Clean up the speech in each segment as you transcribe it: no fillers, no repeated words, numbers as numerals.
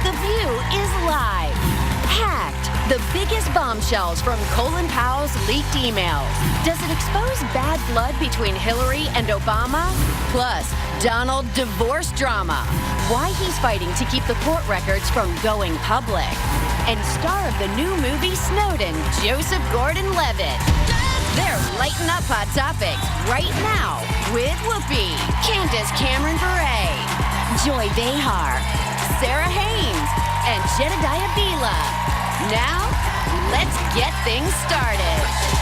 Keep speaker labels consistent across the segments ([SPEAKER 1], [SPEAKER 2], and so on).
[SPEAKER 1] The View is live. Hacked, the biggest bombshells from Colin Powell's leaked emails. Does it expose bad blood between Hillary and Obama? Plus, Donald divorce drama. Why he's fighting to keep the court records from going public. And star of the new movie Snowden, Joseph Gordon-Levitt. They're lighting up Hot Topics right now with Whoopi, Candace Cameron Bure, Joy Behar, Sarah Haynes, and Jedediah Bila. Now, let's get things started.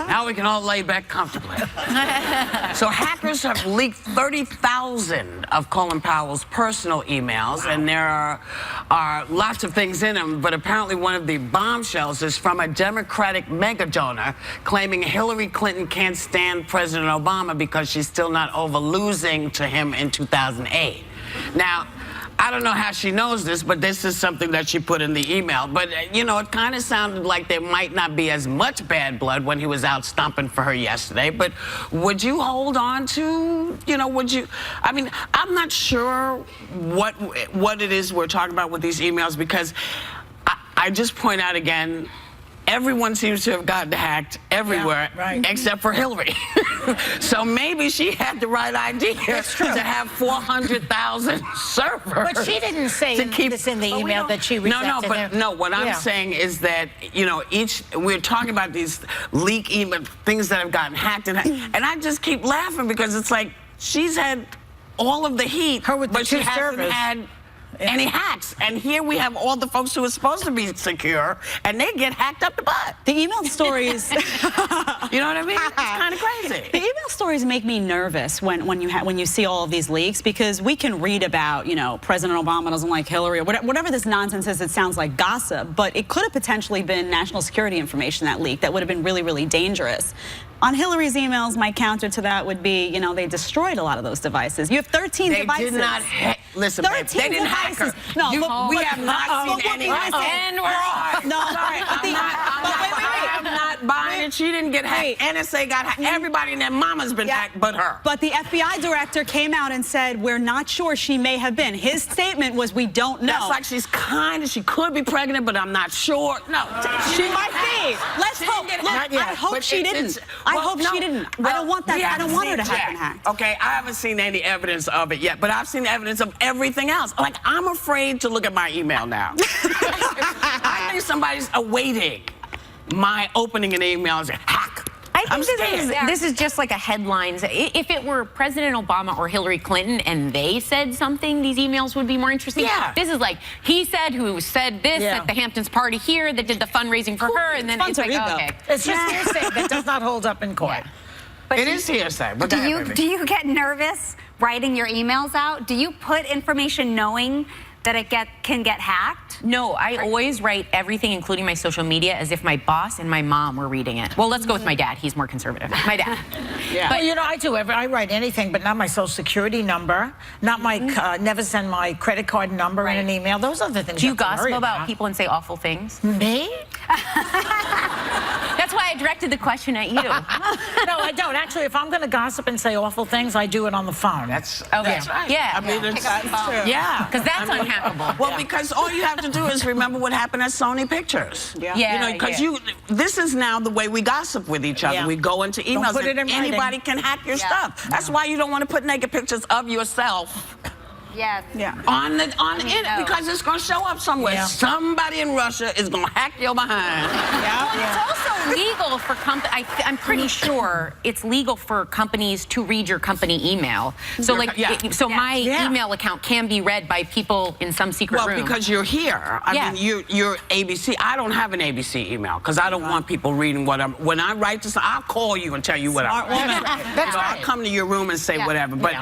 [SPEAKER 2] Now we can all lay back comfortably. So hackers have leaked 30,000 of Colin Powell's personal emails, and there are lots of things in them, but apparently one of the bombshells is from a Democratic mega donor claiming Hillary Clinton can't stand President Obama because she's still not over losing to him in 2008. Now, I don't know how she knows this, but this is something that she put in the email. But, you know, it kind of sounded like there might not be as much bad blood when he was out stomping for her yesterday. But would you hold on to, you know, would you? I mean, I'm not sure what it is we're talking about with these emails, because I just point out again, everyone seems to have gotten hacked everywhere, except for Hillary. So maybe she had the right idea to have 400,000 servers.
[SPEAKER 3] But she didn't say this in the email that she rejected.
[SPEAKER 2] No, what I'm saying is that, you know, we're talking about these leak email things that have gotten hacked, and I just keep laughing because it's like she's had all of the heat, but she hasn't had any hacks. And here we have all the folks who are supposed to be secure, and they get hacked up the butt.
[SPEAKER 4] The email stories,
[SPEAKER 2] you know what I mean? It's kind of crazy.
[SPEAKER 4] The email stories make me nervous when you see all of these leaks, because we can read about, you know, President Obama doesn't like Hillary, or whatever this nonsense is. It sounds like gossip, but it could have potentially been national security information that leaked that would have been really, really dangerous. On Hillary's emails, my counter to that would be, you know, they destroyed a lot of those devices. You have 13 devices.
[SPEAKER 2] They did not listen, babe, they didn't hack her.
[SPEAKER 4] No,
[SPEAKER 2] we have not seen any hacking.
[SPEAKER 4] No,
[SPEAKER 2] I'm not buying it. She didn't get hacked. NSA got hacked. Everybody and their mama's been hacked but her.
[SPEAKER 4] But the FBI director came out and said, we're not sure, she may have been. His statement was, we don't know.
[SPEAKER 2] That's like she could be pregnant, but I'm not sure. No.
[SPEAKER 4] She might be. Let's hope. Look, I hope she didn't. I hope she didn't. I don't want that. I don't want her to have been hacked.
[SPEAKER 2] Okay, I haven't seen any evidence of it yet, but I've seen evidence of everything else. Like, I'm afraid to look at my email now. I think somebody's awaiting my opening an email and say, hack.
[SPEAKER 5] I think this is just like a headlines. If it were President Obama or Hillary Clinton and they said something, these emails would be more interesting.
[SPEAKER 2] Yeah.
[SPEAKER 5] This is like, he said who said this at the Hamptons party here that did the fundraising for her, and then it's like, okay.
[SPEAKER 3] It's just hearsay that does not hold up in court.
[SPEAKER 2] But it is hearsay. But
[SPEAKER 6] do you get nervous writing your emails out? Do you put information knowing that it can get hacked?
[SPEAKER 5] No, I always write everything, including my social media, as if my boss and my mom were reading it. Well, let's go with my dad. He's more conservative. My dad.
[SPEAKER 3] But you know, I do. I write anything, but not my social security number, not my, never send my credit card number in an email. Those are the things.
[SPEAKER 5] Do you gossip about people and say awful things?
[SPEAKER 3] Me?
[SPEAKER 5] That's why I directed the question at you.
[SPEAKER 3] No, I don't. Actually, if I'm going to gossip and say awful things, I do it on the phone.
[SPEAKER 2] That's
[SPEAKER 5] right.
[SPEAKER 2] Yeah. I mean, it's
[SPEAKER 5] true.
[SPEAKER 2] Yeah.
[SPEAKER 5] Because that's unhackable.
[SPEAKER 2] Well, because all you have to do is remember what happened at Sony Pictures.
[SPEAKER 5] Yeah.
[SPEAKER 2] You know, because this is now the way we gossip with each other. We go into emails.
[SPEAKER 3] Don't put it in
[SPEAKER 2] anybody can hack your stuff. That's why you don't want to put naked pictures of yourself
[SPEAKER 6] Yes.
[SPEAKER 4] Yeah.
[SPEAKER 2] On the internet, because it's going to show up somewhere.
[SPEAKER 3] Yeah.
[SPEAKER 2] Somebody in Russia is going to hack your behind.
[SPEAKER 5] It's also legal for I'm pretty sure it's legal for companies to read your company email. So my email account can be read by people in some secret room.
[SPEAKER 2] Well, because you're here. I mean, you're ABC. I don't have an ABC email because I don't want people reading what I'm. When I write this, I'll call you and tell you what I'm.
[SPEAKER 3] That's right.
[SPEAKER 2] I'll come to your room and say whatever. But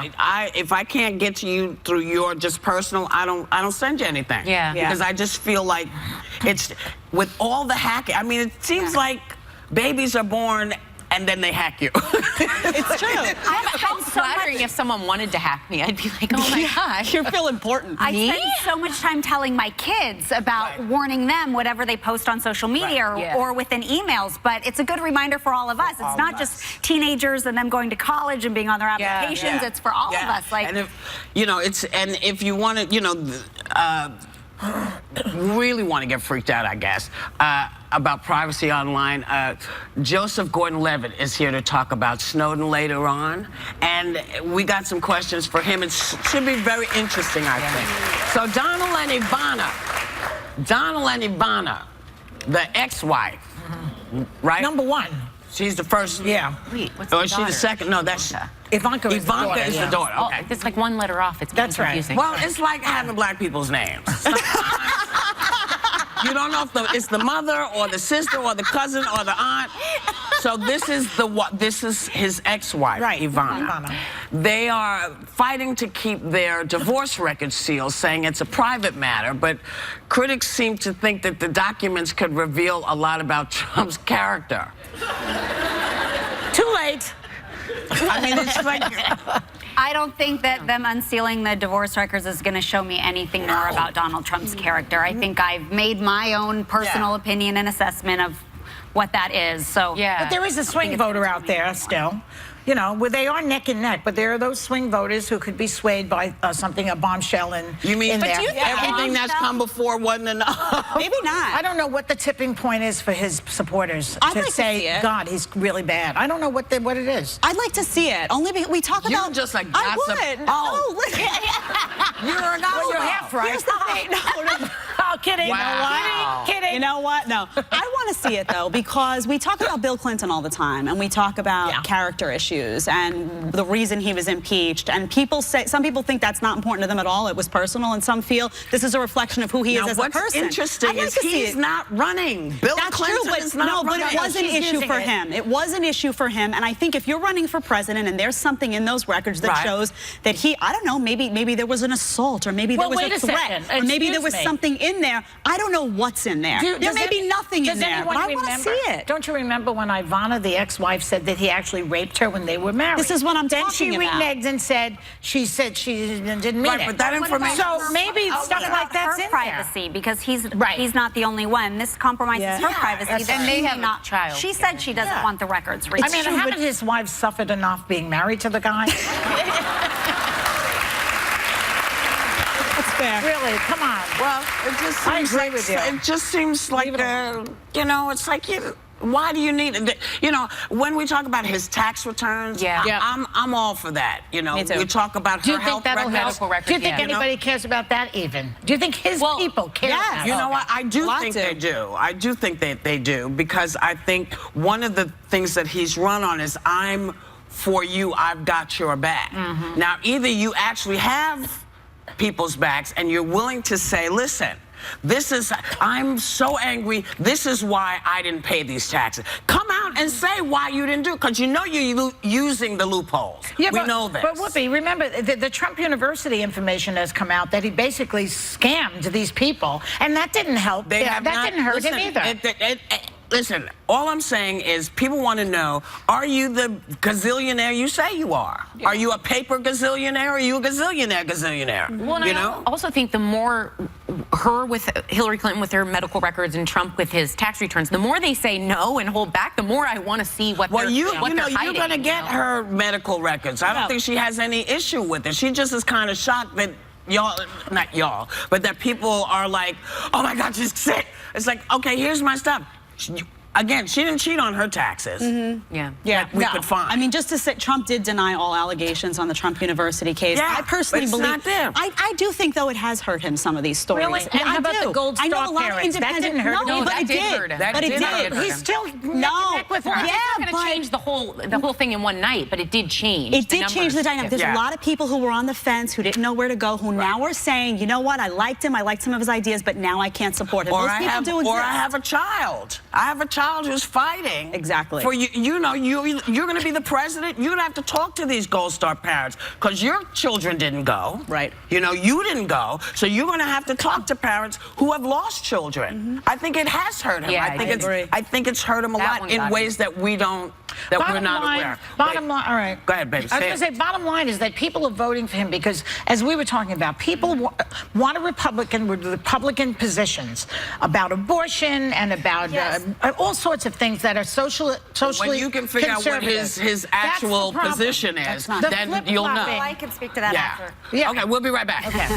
[SPEAKER 2] if I can't get to you through your just personal, I don't send you anything.
[SPEAKER 5] Yeah.
[SPEAKER 2] Because I just feel like it's with all the hacking. I mean, it seems like babies are born and then they hack you.
[SPEAKER 4] It's true.
[SPEAKER 5] How flattering if someone wanted to hack me. I'd be like, oh my gosh.
[SPEAKER 4] You feel important.
[SPEAKER 6] I spend so much time telling my kids about warning them whatever they post on social media or within emails, but it's a good reminder for all of us. It's not just teenagers and them going to college and being on their applications. It's for all of us. Like,
[SPEAKER 2] and if you want to, really want to get freaked out, I guess, about privacy online, Joseph Gordon-Levitt is here to talk about Snowden later on, and we got some questions for him. It should be very interesting, I think. So Donald and Ivana, the ex-wife, right?
[SPEAKER 3] Number one.
[SPEAKER 2] She's the first.
[SPEAKER 3] Yeah.
[SPEAKER 5] Wait, what's
[SPEAKER 2] Or
[SPEAKER 5] the
[SPEAKER 2] is she the
[SPEAKER 5] daughter?
[SPEAKER 2] second? No, that's
[SPEAKER 3] Ivanka is the daughter.
[SPEAKER 2] Ivanka is the daughter.
[SPEAKER 5] Oh,
[SPEAKER 2] Okay.
[SPEAKER 5] it's like one letter off. It's
[SPEAKER 3] That's right.
[SPEAKER 5] confusing.
[SPEAKER 2] Well, it's like having black people's names. You don't know if it's the mother or the sister or the cousin or the aunt. So this is his ex-wife,
[SPEAKER 3] Right,
[SPEAKER 2] Ivana.
[SPEAKER 3] Ivana.
[SPEAKER 2] They are fighting to keep their divorce records sealed, saying it's a private matter, but critics seem to think that the documents could reveal a lot about Trump's character.
[SPEAKER 3] Too late.
[SPEAKER 2] I mean, it's like...
[SPEAKER 6] I don't think that them unsealing the divorce records is going to show me anything more about Donald Trump's character. I think I've made my own personal opinion and assessment of what that is. So
[SPEAKER 3] But there is a swing voter out there still. You know, where they are neck and neck, but there are those swing voters who could be swayed by a bombshell in
[SPEAKER 2] You mean
[SPEAKER 3] there.
[SPEAKER 2] everything that's come before wasn't enough?
[SPEAKER 4] Maybe not.
[SPEAKER 3] I don't know what the tipping point is for his supporters
[SPEAKER 4] I'd
[SPEAKER 3] to
[SPEAKER 4] like to
[SPEAKER 3] say,
[SPEAKER 4] see it.
[SPEAKER 3] God, he's really bad. I don't know what it is.
[SPEAKER 4] I'd like to see it. Only because we talk
[SPEAKER 2] You're
[SPEAKER 4] about.
[SPEAKER 2] just like
[SPEAKER 4] I
[SPEAKER 2] gossip.
[SPEAKER 4] would.
[SPEAKER 2] Oh.
[SPEAKER 4] No,
[SPEAKER 2] You're a gossip.
[SPEAKER 3] You're half right.
[SPEAKER 4] Here's the thing. No.
[SPEAKER 3] Oh, kidding.
[SPEAKER 2] Wow.
[SPEAKER 3] Kidding.
[SPEAKER 4] You know what? No. I want to see it, though, because we talk about Bill Clinton all the time, and we talk about character issues and the reason he was impeached. And some people think that's not important to them at all. It was personal, and some feel this is a reflection of who he is as a person.
[SPEAKER 2] What's interesting is he's not running. Bill Clinton is not running.
[SPEAKER 4] But it was an issue for him. It was an issue for him, and I think if you're running for president and there's something in those records that shows that I don't know, maybe there was an assault, or maybe there was a threat, or maybe there was something in there. I don't know what's in there. There may be nothing in there, but I want to see it.
[SPEAKER 3] Don't you remember when Ivana, the ex-wife, said that he actually raped her when they were married?
[SPEAKER 4] This is what I'm
[SPEAKER 3] then
[SPEAKER 4] talking about.
[SPEAKER 3] Then she reneged and said she didn't mean it.
[SPEAKER 2] But that information.
[SPEAKER 3] So maybe stuff like that's
[SPEAKER 6] her
[SPEAKER 3] in
[SPEAKER 6] privacy
[SPEAKER 3] there.
[SPEAKER 6] because he's not the only one. This compromises her privacy.
[SPEAKER 5] And they have a child.
[SPEAKER 6] She said she doesn't want the records released.
[SPEAKER 3] I mean, haven't his wives suffered enough being married to the guy?
[SPEAKER 4] That's fair.
[SPEAKER 3] Really, come on.
[SPEAKER 2] Well, it just seems
[SPEAKER 3] I agree with you.
[SPEAKER 2] It just seems like, it's like, why do you need it? You know, when we talk about his tax returns, I'm all for that. You know,
[SPEAKER 4] Me too.
[SPEAKER 2] we talk about
[SPEAKER 3] Do you
[SPEAKER 2] her
[SPEAKER 3] think
[SPEAKER 2] health
[SPEAKER 3] that'll help?
[SPEAKER 5] medical records,
[SPEAKER 3] Do you think anybody cares about that even? Do you think his people care about
[SPEAKER 2] You
[SPEAKER 3] it?
[SPEAKER 2] know what? I do think they do. I do think that they do, because I think one of the things that he's run on is I'm for you, I've got your back. Now, either you actually have people's backs and you're willing to say, listen, I'm so angry, this is why I didn't pay these taxes. Come out and say why you didn't do it, because you know you're using the loopholes. We know this.
[SPEAKER 3] But Whoopi, remember, the Trump University information has come out that he basically scammed these people, and that didn't help. That didn't hurt him either.
[SPEAKER 2] Listen, all I'm saying is people want to know, are you the gazillionaire you say you are? Are you a paper gazillionaire, or are you a gazillionaire?
[SPEAKER 5] Well, and I also think the more her with Hillary Clinton with her medical records and Trump with his tax returns, the more they say no and hold back, the more I want to see what they're
[SPEAKER 2] you're
[SPEAKER 5] hiding,
[SPEAKER 2] going to get her medical records. I don't think she has any issue with it. She just is kind of shocked that not y'all, but that people are like, oh my God, she's sick. It's like, okay, here's my stuff. again, she didn't cheat on her taxes.
[SPEAKER 5] Yeah.
[SPEAKER 2] We could find.
[SPEAKER 4] I mean, just to say, Trump did deny all allegations on the Trump University case.
[SPEAKER 2] Yeah,
[SPEAKER 4] I personally
[SPEAKER 2] but it's
[SPEAKER 4] believe.
[SPEAKER 2] not there.
[SPEAKER 4] I do think, though, it has hurt him, some of these stories.
[SPEAKER 3] Really? And how about the Gold
[SPEAKER 4] I know
[SPEAKER 3] Star
[SPEAKER 4] a lot
[SPEAKER 3] parents?
[SPEAKER 4] of
[SPEAKER 3] That
[SPEAKER 4] independent.
[SPEAKER 3] didn't hurt him.
[SPEAKER 4] No,
[SPEAKER 5] No,
[SPEAKER 4] but
[SPEAKER 5] that
[SPEAKER 4] it
[SPEAKER 5] did
[SPEAKER 4] did.
[SPEAKER 5] hurt him.
[SPEAKER 4] But it
[SPEAKER 2] That did hurt
[SPEAKER 4] did.
[SPEAKER 2] him.
[SPEAKER 3] He's still neck and neck with her.
[SPEAKER 5] It's not going to
[SPEAKER 4] but-
[SPEAKER 5] change the whole thing in one night, but it did change.
[SPEAKER 4] It did change the dynamic. There's
[SPEAKER 2] Yeah.
[SPEAKER 4] a lot of people who were on the fence, who didn't know where to go, who now are saying, you know what, I liked him, I liked some of his ideas, but now I can't support him.
[SPEAKER 2] Or
[SPEAKER 4] Those
[SPEAKER 2] I
[SPEAKER 4] people
[SPEAKER 2] have,
[SPEAKER 4] do
[SPEAKER 2] or
[SPEAKER 4] exist.
[SPEAKER 2] I have a child. I have a child who's fighting.
[SPEAKER 4] Exactly.
[SPEAKER 2] For you, you know, you're going to be the president. You're going to have to talk to these Gold Star parents because your children didn't go.
[SPEAKER 4] Right.
[SPEAKER 2] You know, you didn't go, so you're going to have to talk to parents who have lost children. I think it has hurt him.
[SPEAKER 5] Yeah,
[SPEAKER 2] I think
[SPEAKER 5] I
[SPEAKER 2] it's.
[SPEAKER 4] agree.
[SPEAKER 2] I think it's hurt him a
[SPEAKER 5] That
[SPEAKER 2] lot
[SPEAKER 5] one
[SPEAKER 2] in
[SPEAKER 5] got
[SPEAKER 2] ways that we don't. That we're not aware.
[SPEAKER 3] Bottom line, all right.
[SPEAKER 2] Go ahead, baby.
[SPEAKER 3] I was going to say, bottom line is that people are voting for him because, as we were talking about, people want a Republican with Republican positions about abortion and about all sorts of things that are socially
[SPEAKER 2] When you can figure out what his actual position is, then you'll know.
[SPEAKER 6] Oh, I can speak to that after.
[SPEAKER 3] Yeah.
[SPEAKER 2] Okay, we'll be right back.
[SPEAKER 3] Okay.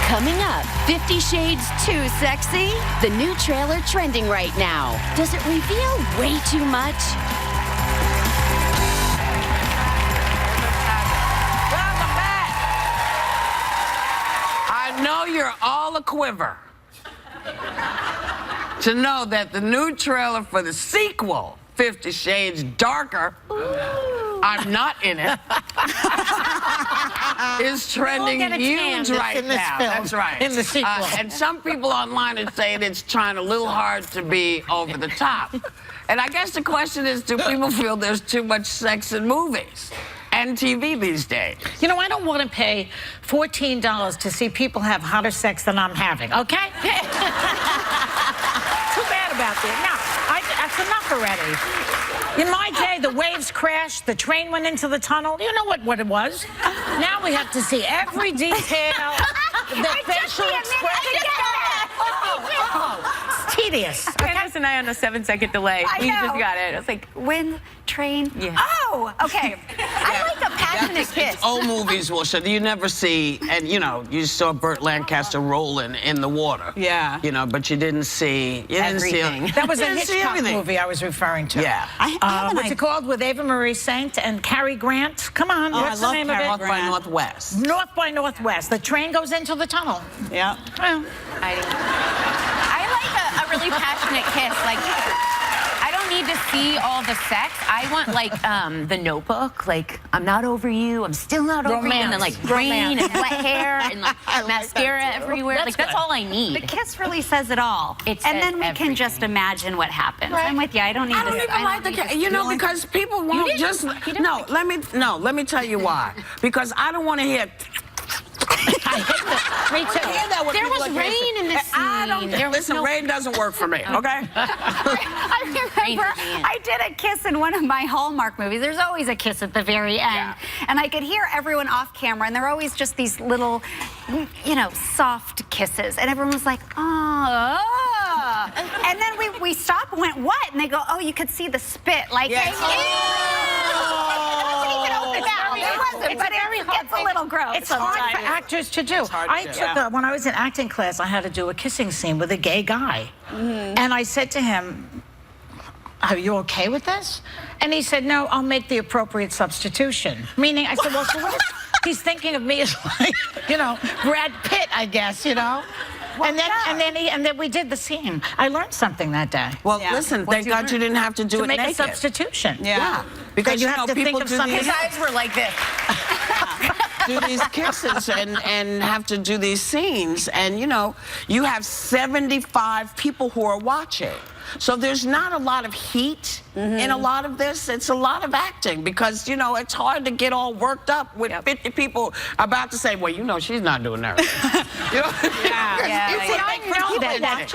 [SPEAKER 1] Coming up, 50 Shades Too Sexy? The new trailer trending right now. Does it reveal way too much?
[SPEAKER 2] Welcome back. I know you're all a quiver to know that the new trailer for the sequel, 50 Shades Darker, I'm not in it, is trending huge right now. That's right.
[SPEAKER 3] In the sequel.
[SPEAKER 2] And some people online are saying it's trying a little hard to be over the top. And I guess the question is, do people feel there's too much sex in movies and TV these days?
[SPEAKER 3] You know, I don't want to pay $14 to see people have hotter sex than I'm having, okay? Too bad about that. No, that's enough already. In my day, the waves crashed, the train went into the tunnel. You know what it was. Now we have to see every detail, the facial expression. It's tedious.
[SPEAKER 5] Candace and I on a 7-second delay.
[SPEAKER 6] I
[SPEAKER 5] We
[SPEAKER 6] know.
[SPEAKER 5] just got it. It's like,
[SPEAKER 6] Wind, train.
[SPEAKER 5] Yeah.
[SPEAKER 6] Oh, okay. I like a passionate kiss.
[SPEAKER 2] Old movies will show. You never see, and you know, you saw Burt Lancaster rolling in the water.
[SPEAKER 4] Yeah.
[SPEAKER 2] You know, but you didn't see. You
[SPEAKER 5] Everything.
[SPEAKER 2] Didn't see.
[SPEAKER 3] That was a
[SPEAKER 2] you didn't see
[SPEAKER 3] Hitchcock
[SPEAKER 2] everything.
[SPEAKER 3] movie I was referring to.
[SPEAKER 2] Yeah.
[SPEAKER 3] What's it called? With Ava Marie Saint and Cary Grant. Come on, what's the
[SPEAKER 4] love
[SPEAKER 3] name
[SPEAKER 4] Cary
[SPEAKER 3] of it?
[SPEAKER 2] North by Northwest.
[SPEAKER 3] North by Northwest. The train goes into the tunnel.
[SPEAKER 4] Yeah.
[SPEAKER 3] Well,
[SPEAKER 5] I like a really passionate kiss. Like, I don't need to see all the sex. I want, like, the Notebook. Like, I'm not over you. I'm still not over you. And then, like, rain and wet hair and, like, mascara everywhere.
[SPEAKER 3] That's
[SPEAKER 5] Like, that's
[SPEAKER 3] good.
[SPEAKER 5] all I
[SPEAKER 6] The
[SPEAKER 5] need.
[SPEAKER 6] kiss really says it all.
[SPEAKER 5] It
[SPEAKER 6] and
[SPEAKER 5] says
[SPEAKER 6] then we can just
[SPEAKER 5] everything.
[SPEAKER 6] imagine what happens. I'm with you. I don't need
[SPEAKER 2] I don't
[SPEAKER 6] to.
[SPEAKER 2] even like the
[SPEAKER 6] need to-
[SPEAKER 2] you know, because people won't just no. Let me tell you why. Because I don't want to hear.
[SPEAKER 3] me too.
[SPEAKER 5] There was rain in this scene. There was
[SPEAKER 2] Listen,
[SPEAKER 5] no...
[SPEAKER 2] rain doesn't work for me. Okay.
[SPEAKER 6] I remember I did a kiss in one of my Hallmark movies. There's always a kiss at the very end.
[SPEAKER 2] Yeah.
[SPEAKER 6] And I could hear everyone off camera, and they're always just these little, you know, soft kisses. And everyone was like, oh. And then we stopped and went, what? And they go, oh, you could see the spit. Like,
[SPEAKER 2] Yes.
[SPEAKER 6] It gets a little gross.
[SPEAKER 3] It's hard for actors to do. When I was in acting class, I had to do a kissing scene with a gay guy. And I said to him, are you okay with this? And he said, no, I'll make the appropriate substitution. Meaning, I said, well, so what is... He's thinking of me as, like, you know, Brad Pitt, I guess, you know? Well, and then we did the scene. I learned something that day.
[SPEAKER 2] Well, listen, thank God you didn't have to do
[SPEAKER 3] To
[SPEAKER 2] it
[SPEAKER 3] make
[SPEAKER 2] naked.
[SPEAKER 3] a substitution.
[SPEAKER 2] Yeah. Because
[SPEAKER 3] you have to
[SPEAKER 2] people
[SPEAKER 3] think of
[SPEAKER 2] do
[SPEAKER 3] something
[SPEAKER 2] these,
[SPEAKER 3] else.
[SPEAKER 5] were like this.
[SPEAKER 2] do these kisses and have to do these scenes, and you know, you have 75 people who are watching. So there's not a lot of heat in a lot of this. It's a lot of acting because, you know, it's hard to get all worked up with 50 people about to say, well, you know, she's not doing that. You know?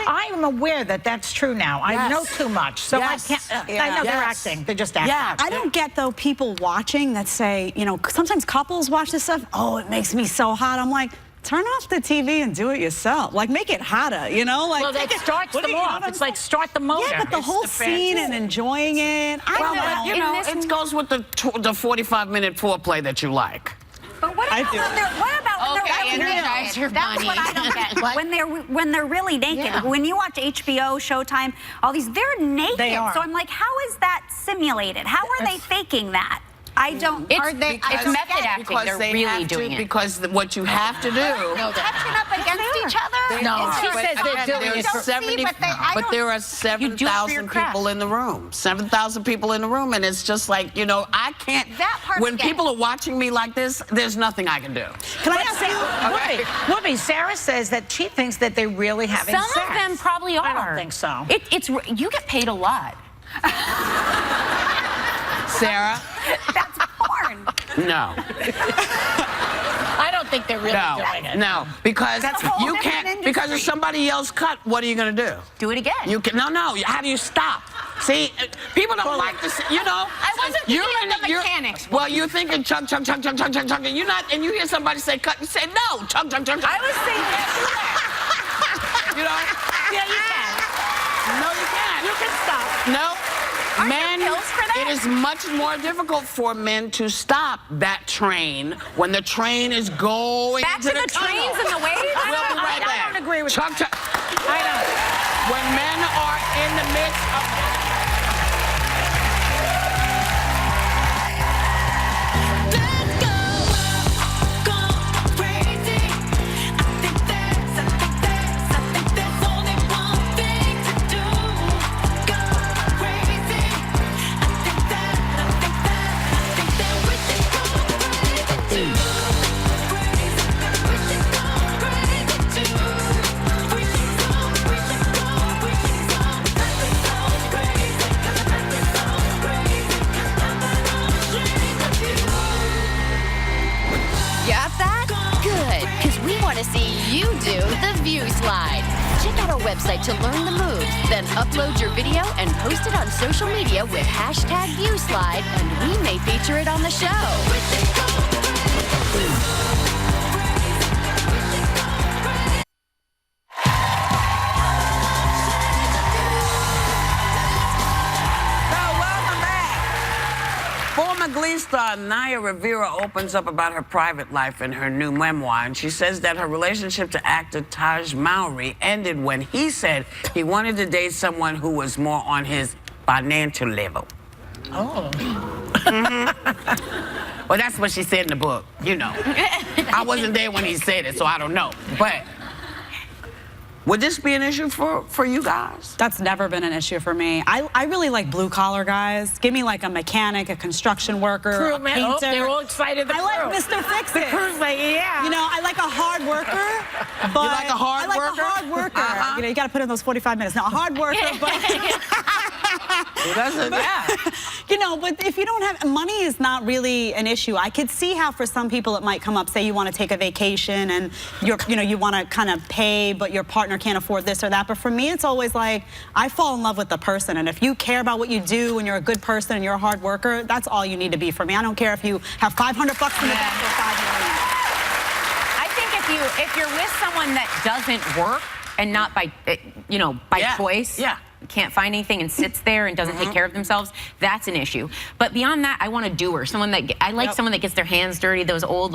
[SPEAKER 3] I am aware that that's true now. I know too much, so I can't. I know they're acting. They're just acting.
[SPEAKER 2] Yeah.
[SPEAKER 4] I don't get, though, people watching that say, you know, sometimes couples watch this stuff, oh, it makes me so hot. I'm like, turn off the TV and do it yourself. Like, make it hotter, you know? Like,
[SPEAKER 3] Well, that starts them off. It's like start the motor.
[SPEAKER 4] yeah, but the whole scene and enjoying it.
[SPEAKER 2] Well, but, you know, it goes with the 45-minute foreplay that you like.
[SPEAKER 6] But what about when
[SPEAKER 5] Energizer
[SPEAKER 6] That's
[SPEAKER 5] Bunny.
[SPEAKER 6] what I don't get. When they're really naked. When you watch HBO, Showtime, all these, they're naked.
[SPEAKER 3] They are.
[SPEAKER 6] So I'm like, how is that simulated? How are they faking that? I don't.
[SPEAKER 5] It's
[SPEAKER 6] method
[SPEAKER 5] acting. They're really doing it.
[SPEAKER 2] Because what you have to do.
[SPEAKER 6] Catching up against each other?
[SPEAKER 3] No, she says they're doing it.
[SPEAKER 2] But there are 7,000 people in the room. 7,000 people in the room, and it's just like, you know, I can't.
[SPEAKER 6] That part
[SPEAKER 2] when
[SPEAKER 6] again.
[SPEAKER 2] people are watching me like this, there's nothing I can do.
[SPEAKER 3] Can I ask you, Whoopi, Sarah says that she thinks that they really having sex.
[SPEAKER 5] Some of them probably are.
[SPEAKER 3] I don't think so.
[SPEAKER 5] You get paid a lot.
[SPEAKER 2] Sarah?
[SPEAKER 6] That's porn.
[SPEAKER 2] No.
[SPEAKER 3] I don't think they're really doing it.
[SPEAKER 2] No, because
[SPEAKER 6] That's a whole
[SPEAKER 2] you
[SPEAKER 6] different
[SPEAKER 2] can't.
[SPEAKER 6] industry.
[SPEAKER 2] Because if somebody yells "cut," what are you gonna do?
[SPEAKER 5] Do it again.
[SPEAKER 2] You can. No. How do you stop? See, people don't like this. You know.
[SPEAKER 5] I wasn't thinking of the mechanics.
[SPEAKER 2] Well, you're thinking chug, chug, chug, chug, chug, chug, chug, and you're not. And you hear somebody say "cut," you say no, chug, chug, chug, chug.
[SPEAKER 5] I was thinking
[SPEAKER 2] You know.
[SPEAKER 3] Yeah, you can.
[SPEAKER 2] No, you can't.
[SPEAKER 3] You can stop.
[SPEAKER 2] No.
[SPEAKER 5] Aren't
[SPEAKER 2] Men,
[SPEAKER 5] there pills for that?
[SPEAKER 2] it is much more difficult for men to stop that train when the train is going
[SPEAKER 5] Back
[SPEAKER 2] to
[SPEAKER 5] to the
[SPEAKER 2] tunnel.
[SPEAKER 5] trains and the waves?
[SPEAKER 2] We'll be right back.
[SPEAKER 3] I don't agree with
[SPEAKER 2] Chug, chug.
[SPEAKER 3] I don't.
[SPEAKER 2] When men are in the midst of...
[SPEAKER 1] Got that? Good, because we want to see you do the View Slide. Check out our website to learn the moves, then upload your video and post it on social media with hashtag ViewSlide, and we may feature it on the show.
[SPEAKER 2] Former Glee star Naya Rivera opens up about her private life in her new memoir, and she says that her relationship to actor Taj Mowry ended when he said he wanted to date someone who was more on his financial level.
[SPEAKER 3] Oh.
[SPEAKER 2] Well, that's what she said in the book, you know. I wasn't there when he said it, so I don't know. But would this be an issue for you guys?
[SPEAKER 4] That's never been an issue for me. I really like blue-collar guys. Give me like a mechanic, a construction worker, a painter.
[SPEAKER 3] Oh, they're all excited.
[SPEAKER 4] I like Mr. Fix-It.
[SPEAKER 3] Yeah.
[SPEAKER 4] You know, I like a hard worker, but
[SPEAKER 2] You like a hard worker?
[SPEAKER 4] I like a hard worker. You know, you got to put in those 45 minutes. Now, a hard worker, but you know, but if you don't have money, is not really an issue. I could see how for some people it might come up. Say you want to take a vacation and you want to kind of pay, but your partner can't afford this or that. But for me, it's always like I fall in love with the person, and if you care about what you do and you're a good person and you're a hard worker, that's all you need to be for me. I don't care if you have $500 in the bank or $5 million.
[SPEAKER 5] I think if you're with someone that doesn't work and not by choice.
[SPEAKER 2] Yeah.
[SPEAKER 5] Can't find anything and sits there and doesn't take care of themselves, that's an issue. But beyond that, I want a doer. Someone that someone that gets their hands dirty. Those old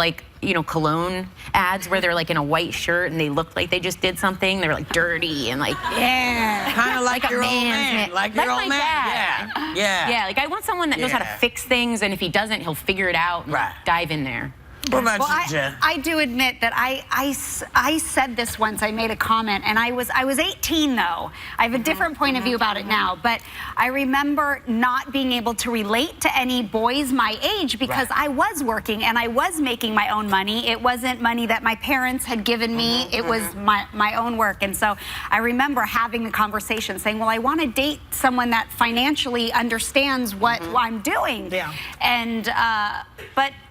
[SPEAKER 5] cologne ads where they're like in a white shirt and they look like they just did something. They're like dirty and like
[SPEAKER 2] kind of like your old man,
[SPEAKER 5] like your old man.
[SPEAKER 2] Dad. Yeah.
[SPEAKER 5] Like I want someone that knows how to fix things, and if he doesn't, he'll figure it out and dive in there.
[SPEAKER 2] What about you, Jen?
[SPEAKER 6] I do admit that I said this once. I made a comment, and I was 18 though. I have a different point of view about it now, but I remember not being able to relate to any boys my age because I was working and I was making my own money. It wasn't money that my parents had given me. It was my own work, and so I remember having the conversation, saying, "Well, I want to date someone that financially understands what I'm doing."
[SPEAKER 3] Yeah.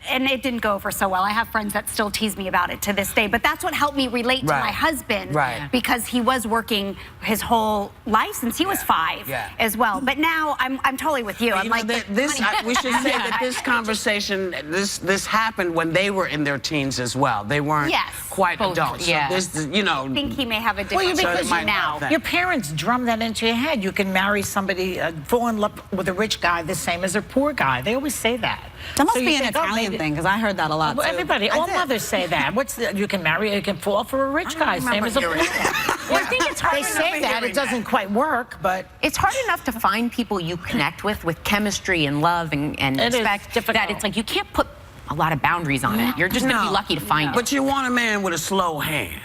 [SPEAKER 6] And it didn't go over so well. I have friends that still tease me about it to this day, but that's what helped me relate to my husband because he was working his whole life since he was 5 as well. But now I'm totally with you. I'm like,
[SPEAKER 2] we should say that this conversation, this happened when they were in their teens as well. They weren't quite adults.
[SPEAKER 5] Yeah.
[SPEAKER 2] So this,
[SPEAKER 6] I think he may have a different
[SPEAKER 3] because
[SPEAKER 6] now.
[SPEAKER 3] Your parents drum that into your head. You can marry somebody, fall in love with a rich guy the same as a poor guy. They always say that.
[SPEAKER 4] That must be an Italian thing, because I heard that a lot,
[SPEAKER 3] Well,
[SPEAKER 4] too.
[SPEAKER 3] everybody, all mothers say that. You can marry, you can fall for a rich guy, same as a poor.
[SPEAKER 5] Well, I think it's hard.
[SPEAKER 3] They say that, it doesn't quite work, but...
[SPEAKER 5] It's hard enough to find people you connect with chemistry and love and respect, that it's like you can't put a lot of boundaries on it. You're just going to be lucky to find it.
[SPEAKER 2] But you want a man with a slow hand.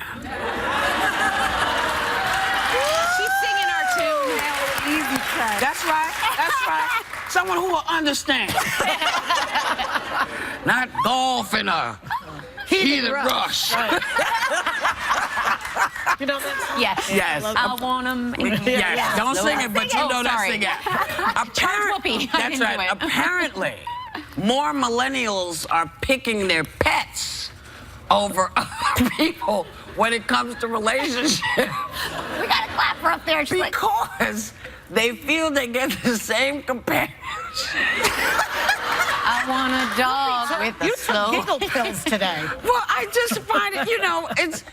[SPEAKER 5] She's singing our tune.
[SPEAKER 6] Easy cut.
[SPEAKER 2] That's right. That's right. Someone who will understand. Not golf in a heated rush.
[SPEAKER 3] Right. You know that?
[SPEAKER 5] Yes.
[SPEAKER 2] Yes.
[SPEAKER 5] I want them.
[SPEAKER 2] Yes. Don't sing it, but you know that sing it. That's right. Apparently, more millennials are picking their pets over other people when it comes to relationships.
[SPEAKER 6] We got to clap her up there. She's like,
[SPEAKER 2] Because they feel they get the same companionship.
[SPEAKER 5] I want a dog with a
[SPEAKER 3] You took giggle pills today.
[SPEAKER 2] Well, I just find it,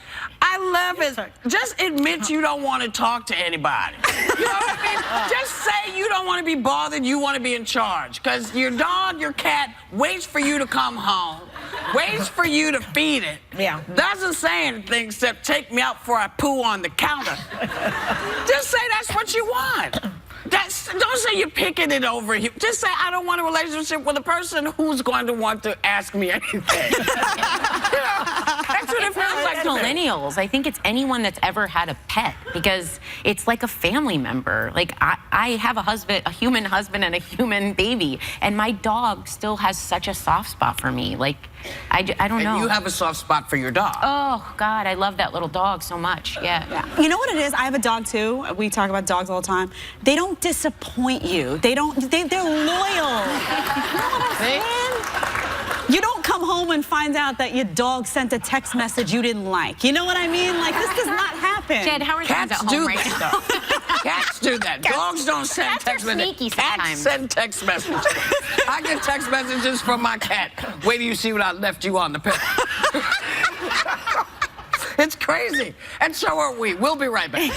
[SPEAKER 2] I love it. Just admit you don't want to talk to anybody. You know what I mean? Just say you don't want to be bothered, you want to be in charge. Because your dog, your cat, waits for you to come home, waits for you to feed it.
[SPEAKER 3] Yeah.
[SPEAKER 2] Doesn't say anything except take me out before I poo on the counter. Just say that's what you want. Don't say you're picking it over here. Just say, I don't want a relationship with a person who's going to want to ask me anything. That's what it feels like.
[SPEAKER 5] Millennials. I think it's anyone that's ever had a pet, because it's like a family member. Like I have a human husband and a human baby, and my dog still has such a soft spot for me. Like I don't know.
[SPEAKER 2] And you have a soft spot for your dog.
[SPEAKER 5] Oh God, I love that little dog so much. Yeah.
[SPEAKER 4] You know what it is? I have a dog too. We talk about dogs all the time. They don't disappoint you. They're loyal. You know what I'm saying? You don't come home and find out that your dog sent a text message you didn't like. You know what I mean? Like, this does not happen.
[SPEAKER 5] Jed, how are things at home right now?
[SPEAKER 2] Cats do that. Dogs don't send
[SPEAKER 5] Cats
[SPEAKER 2] text
[SPEAKER 5] are
[SPEAKER 2] messages.
[SPEAKER 5] sneaky
[SPEAKER 2] Cats
[SPEAKER 5] sometimes.
[SPEAKER 2] send text messages. I get text messages from my cat. Wait till you see what I left you on the pillow. It's crazy. And so are we. We'll be right back.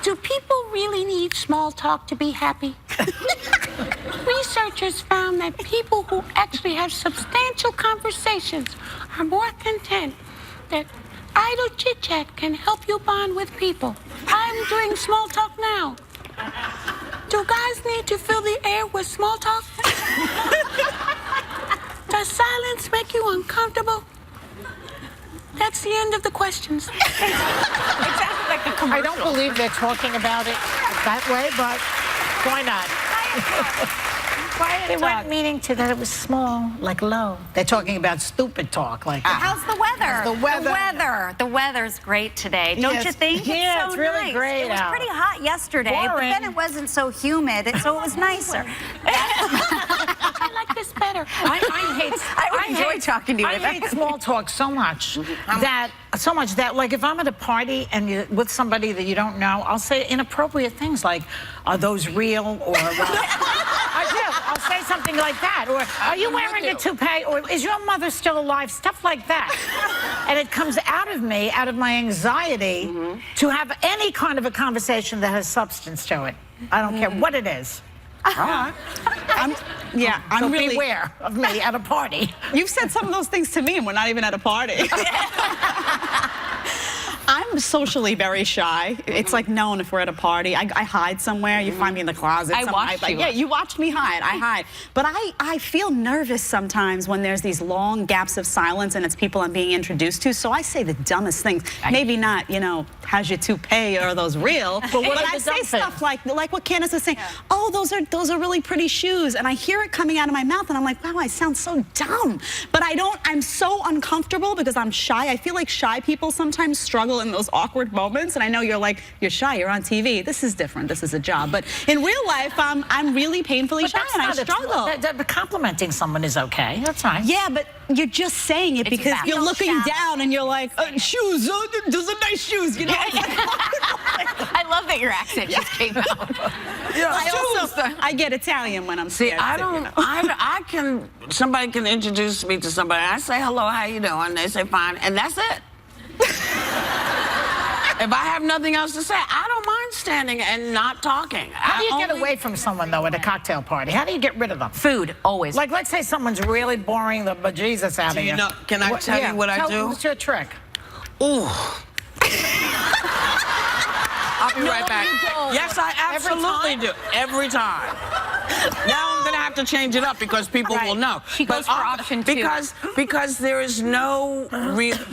[SPEAKER 7] Do people really need small talk to be happy? Researchers found that people who actually have substantial conversations are more content. That idle chit-chat can help you bond with people. I'm doing small talk now. Do guys need to fill the air with small talk? Does silence make you uncomfortable? That's the end of the questions.
[SPEAKER 3] I don't believe they're talking about it that way, but why not? They weren't meaning to that it was small, like low. They're talking about stupid talk, like.
[SPEAKER 6] how's the weather?
[SPEAKER 3] The weather.
[SPEAKER 6] The weather's great today, don't you think?
[SPEAKER 3] Yeah,
[SPEAKER 6] it's so
[SPEAKER 3] really
[SPEAKER 6] nice.
[SPEAKER 3] great
[SPEAKER 6] It was
[SPEAKER 3] out.
[SPEAKER 6] pretty hot yesterday, but then it wasn't so humid, so it was nicer.
[SPEAKER 7] I like this better.
[SPEAKER 6] I enjoy talking to you.
[SPEAKER 3] I hate small talk so much that like if I'm at a party and you're with somebody that you don't know, I'll say inappropriate things like, "Are those real?" or I do. I'll say something like that, or "Are you wearing a toupee?" or "Is your mother still alive?" Stuff like that, and it comes out of me, out of my anxiety, to have any kind of a conversation that has substance to it. I don't care what it is.
[SPEAKER 4] I'm
[SPEAKER 3] So
[SPEAKER 4] really...
[SPEAKER 3] beware of me at a party.
[SPEAKER 4] You've said some of those things to me and we're not even at a party. I'm socially very shy. It's like known if we're at a party. I hide somewhere. You find me in the closet.
[SPEAKER 5] I watched you.
[SPEAKER 4] Yeah, you watched me hide. I hide. But I feel nervous sometimes when there's these long gaps of silence and it's people I'm being introduced to. So I say the dumbest things. Maybe not, how's your toupee or are those real? But I say stuff like what Candace is saying. Oh, those are really pretty shoes. And I hear it coming out of my mouth and I'm like, wow, I sound so dumb. But I'm so uncomfortable because I'm shy. I feel like shy people sometimes struggle in those awkward moments. And I know you're shy, you're on TV. This is different. This is a job. But in real life, I'm really painfully shy and I struggle.
[SPEAKER 3] But complimenting someone is okay. That's nice.
[SPEAKER 4] Yeah, but you're just saying it because you're looking down and you're like, shoes, those are nice shoes,
[SPEAKER 5] I love that your accent just came out.
[SPEAKER 4] I get Italian when I'm scared.
[SPEAKER 2] Somebody can introduce me to somebody. I say, hello, how you doing? They say, fine, and that's it. If I have nothing else to say, I don't mind standing and not talking.
[SPEAKER 3] How do you get away from someone, though, at a cocktail party? How do you get rid of them?
[SPEAKER 5] Food, always.
[SPEAKER 3] Like, let's say someone's really boring the bejesus out of you.
[SPEAKER 2] Can I tell you what I do?
[SPEAKER 3] What's your trick?
[SPEAKER 2] Ooh. I'll be right back. Yes, I absolutely do. Every time. Now I'm going to have to change it up because people will know.
[SPEAKER 5] She goes for option 2.
[SPEAKER 2] Because there is no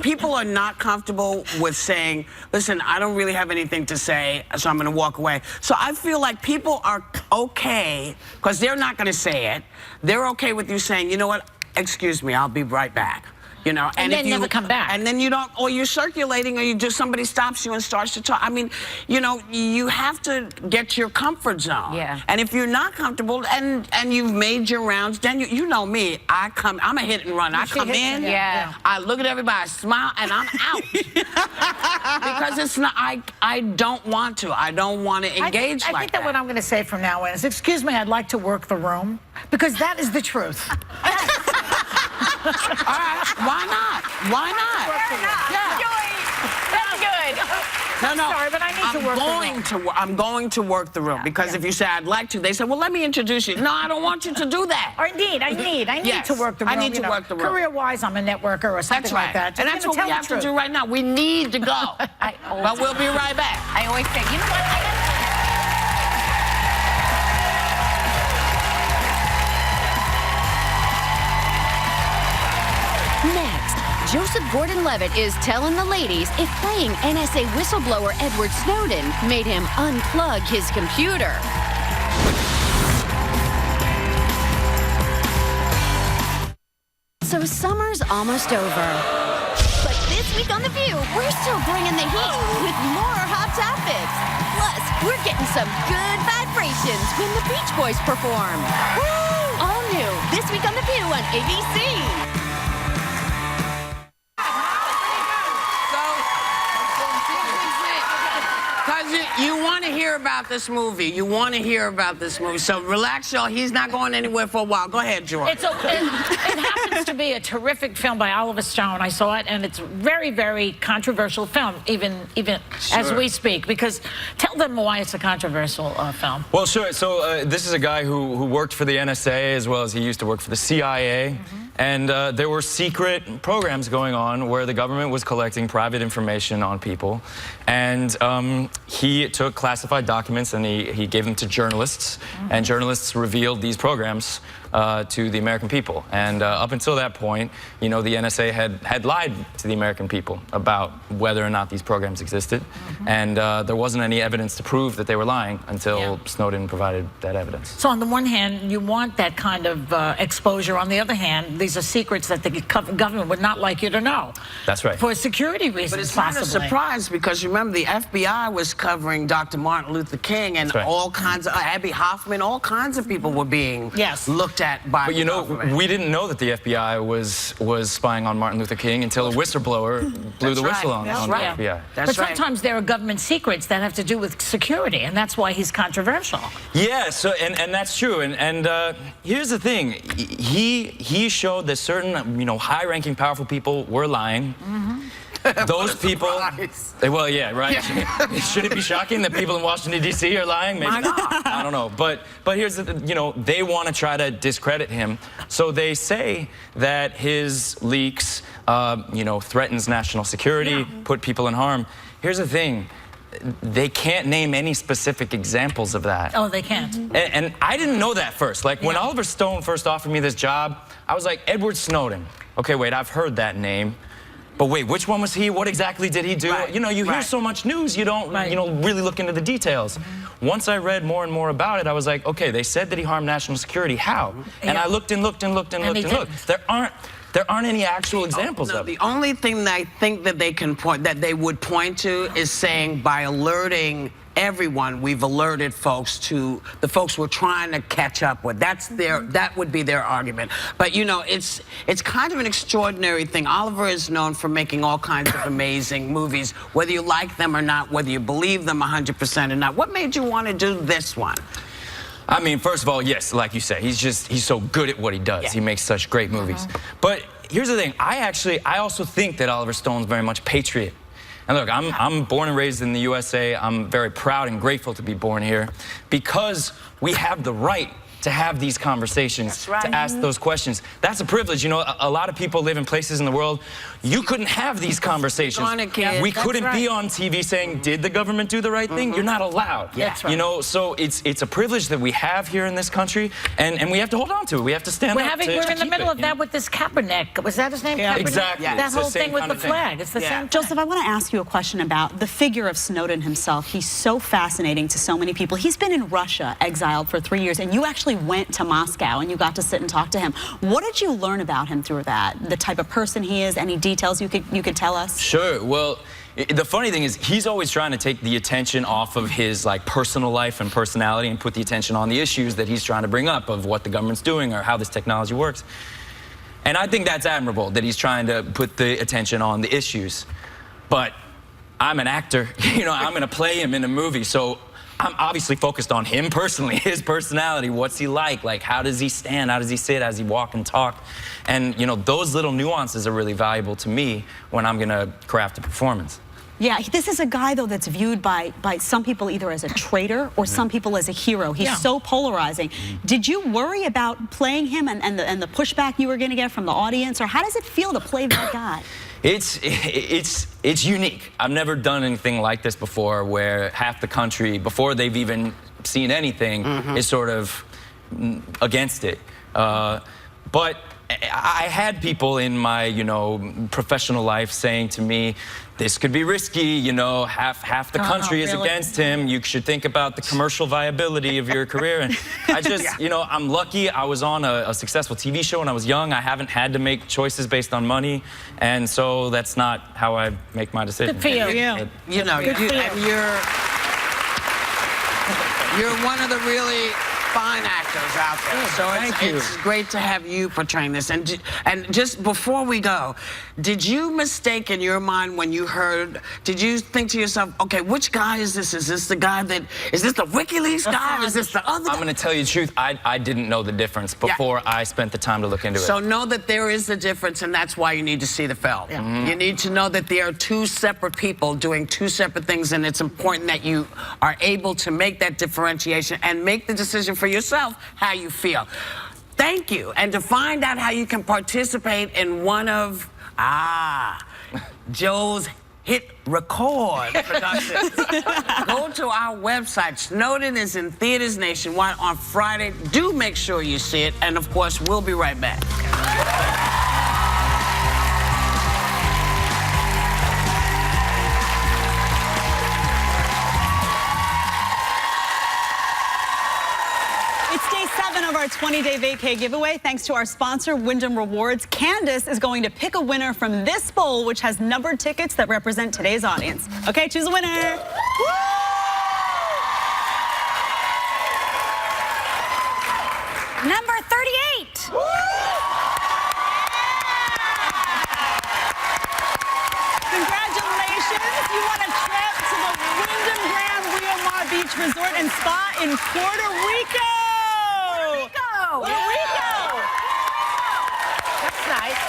[SPEAKER 2] people are not comfortable with saying, listen, I don't really have anything to say, so I'm going to walk away. So I feel like people are okay, because they're not going to say it. They're okay with you saying, you know what, excuse me, I'll be right back. You know,
[SPEAKER 3] and then never come back.
[SPEAKER 2] And then you don't, or you're circulating, or somebody stops you and starts to talk. I mean, you know, you have to get your comfort zone.
[SPEAKER 5] Yeah.
[SPEAKER 2] And if you're not comfortable and you've made your rounds, then you know me. I'm a hit and run. I come in, I look at everybody, I smile, and I'm out. Because it's not. I don't want to. I don't want to engage like that.
[SPEAKER 3] I think that what I'm going to say from now on is, excuse me, I'd like to work the room, because that is the truth.
[SPEAKER 2] All right, why not? Why not?
[SPEAKER 5] Yeah. That's good.
[SPEAKER 2] No.
[SPEAKER 3] Sorry, but I need to work the room.
[SPEAKER 2] I'm going to work the room, because if you say I'd like to, they say, well, let me introduce you. No, I don't want you to do that.
[SPEAKER 3] Or indeed, I need to work the room.
[SPEAKER 2] I need to work the room.
[SPEAKER 3] Career-wise, I'm a networker or something like that.
[SPEAKER 2] And that's what we have to do right now. We need to go. But we'll be right back.
[SPEAKER 5] I always say, you know what?
[SPEAKER 1] Next, Joseph Gordon-Levitt is telling the ladies if playing NSA whistleblower Edward Snowden made him unplug his computer. So summer's almost over. But this week on The View, we're still bringing the heat with more hot topics. Plus, we're getting some good vibrations when the Beach Boys perform. Woo! All new this week on The View on ABC.
[SPEAKER 2] You want to hear about this movie. You want to hear about this movie. So relax, y'all. He's not going anywhere for a while. Go ahead, George.
[SPEAKER 3] It happens to be a terrific film by Oliver Stone. I saw it, and it's a very, very controversial film, even as we speak. Because tell them why it's a controversial film.
[SPEAKER 8] Well, sure. So this is a guy who worked for the NSA, as well as he used to work for the CIA. And there were secret programs going on where the government was collecting private information on people. And he took classified documents and he gave them to journalists. And journalists revealed these programs to the American people. And up until that point, you know, the NSA had lied to the American people about whether or not these programs existed. And there wasn't any evidence to prove that they were lying until Snowden provided that evidence.
[SPEAKER 3] So on the one hand, you want that kind of exposure. On the other hand, these are secrets that the government would not like you to know.
[SPEAKER 8] That's right.
[SPEAKER 3] For security reasons,
[SPEAKER 2] But it's
[SPEAKER 3] possibly.
[SPEAKER 2] not a surprise, because remember, the FBI was covering Dr. Martin Luther King, and all kinds of, Abby Hoffman, all kinds of people were being looked at by
[SPEAKER 8] But you know, we didn't know that the FBI was spying on Martin Luther King until a whistleblower blew the whistle on the FBI.
[SPEAKER 3] But sometimes there are government secrets that have to do with security, and that's why he's controversial.
[SPEAKER 8] Yeah, so and that's true. And here's the thing: he showed that certain, you know, high-ranking, powerful people were lying. Those people, well, yeah, right. Should it be shocking that people in Washington, D.C. are lying? Maybe not. I don't know. But here's the, you know, they want to try to discredit him. So they say that his leaks, you know, threatens national security, put people in harm. Here's the thing. They can't name any specific examples of that.
[SPEAKER 3] Oh, they can't.
[SPEAKER 8] And I didn't know that first. Like, when Oliver Stone first offered me this job, I was like, Edward Snowden. Okay, wait, I've heard that name. But wait, which one was he? What exactly did he do? You know, you hear so much news, you don't, you know, really look into the details. Once I read more and more about it, I was like, okay, they said that he harmed national security. How? And I looked and looked and looked and looked and looked. There aren't any actual examples of it.
[SPEAKER 2] The only thing that I think that they would point to is saying by alerting everyone, we've alerted folks to the folks we're trying to catch up with. That would be their argument. But you know, it's kind of an extraordinary thing. Oliver is known for making all kinds of amazing movies, whether you like them or not, whether you believe them 100% or not. What made you want to do this one?
[SPEAKER 8] I mean, first of all, yes, like you said, he's so good at what he does. Yeah. He makes such great movies. But here's the thing, I also think that Oliver Stone's very much a patriot. And look, I'm born and raised in the USA. I'm very proud and grateful to be born here because we have the right to have these conversations, to ask those questions. That's a privilege. You know, a lot of people live in places in the world, you couldn't have these conversations. We couldn't be on TV saying, did the government do the right thing? You're not allowed. You know, so it's a privilege that we have here in this country, and we have to hold on to it. We have to stand up to
[SPEAKER 3] We're in the middle of that with this Kaepernick. Was that his name?
[SPEAKER 8] Yeah,
[SPEAKER 3] Kaepernick?
[SPEAKER 8] exactly.
[SPEAKER 3] That whole thing with the flag. It's the same thing.
[SPEAKER 4] Joseph, I want to ask you a question about the figure of Snowden himself. He's so fascinating to so many people. He's been in Russia, exiled for 3 years, and you actually went to Moscow and you got to sit and talk to him. What did you learn about him through that? The type of person he is? Any details you could tell us?
[SPEAKER 8] Sure. Well, the funny thing is he's always trying to take the attention off of his personal life and personality and put the attention on the issues that he's trying to bring up of what the government's doing or how this technology works. And I think that's admirable that he's trying to put the attention on the issues. But I'm an actor, you know, I'm going to play him in a movie, so I'm obviously focused on him personally, his personality, what's he like how does he stand, how does he sit, how does he walk and talk? And, you know, those little nuances are really valuable to me when I'm going to craft a performance.
[SPEAKER 4] Yeah, this is a guy, though, that's viewed by some people either as a traitor or some people as a hero. He's so polarizing. Did you worry about playing him and the pushback you were going to get from the audience, or how does it feel to play that guy?
[SPEAKER 8] It's unique. I've never done anything like this before where half the country, before they've even seen anything, is sort of against it. But I had people in my, you know, professional life saying to me, this could be risky, you know, half the country is against him. You should think about the commercial viability of your career. And I just, you know, I'm lucky I was on a successful TV show when I was young. I haven't had to make choices based on money. And so that's not how I make my decisions.
[SPEAKER 3] Good for you.
[SPEAKER 2] You know, you're one of the really fine actors out there. So it's great to have you portraying this. And just before we go, did you mistake in your mind when you heard, did you think to yourself, okay, which guy is this? Is this the guy that, is this the WikiLeaks guy? Is this the other guy?
[SPEAKER 8] I'm going to tell you the truth. I didn't know the difference before I spent the time to look into it.
[SPEAKER 2] So know that there is a difference, and that's why you need to see the film. You need to know that there are two separate people doing two separate things, and it's important that you are able to make that differentiation and make the decision for yourself how you feel. Thank you. And to find out how you can participate in one of Joe's hit record productions, go to our website. Snowden is in theaters nationwide on Friday. Do make sure you see it. And of course, we'll be right back.
[SPEAKER 4] It's day 7 of our 20-day vacay giveaway. Thanks to our sponsor, Wyndham Rewards. Candace is going to pick a winner from this bowl, which has numbered tickets that represent today's audience. Okay, choose a winner. Woo!
[SPEAKER 6] Number 38.
[SPEAKER 4] Woo! Congratulations. You won a trip to the Wyndham Grand Rio Mar Beach Resort and Spa in Puerto Rico.
[SPEAKER 3] That's nice.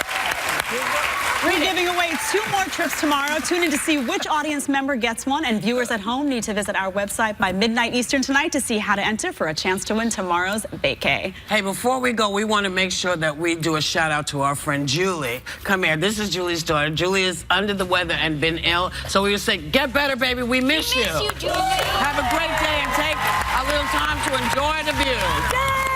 [SPEAKER 4] We're giving away 2 more trips tomorrow. Tune in to see which audience member gets one, and viewers at home need to visit our website by midnight Eastern tonight to see how to enter for a chance to win tomorrow's vacay.
[SPEAKER 2] Hey, before we go, we want to make sure that we do a shout out to our friend Julie. Come here. This is Julie's daughter. Julie is under the weather and been ill, so we would say, get better, baby. We miss you.
[SPEAKER 7] We miss you, Julie.
[SPEAKER 2] Have a great day and take a little time to enjoy the view.
[SPEAKER 6] Yay!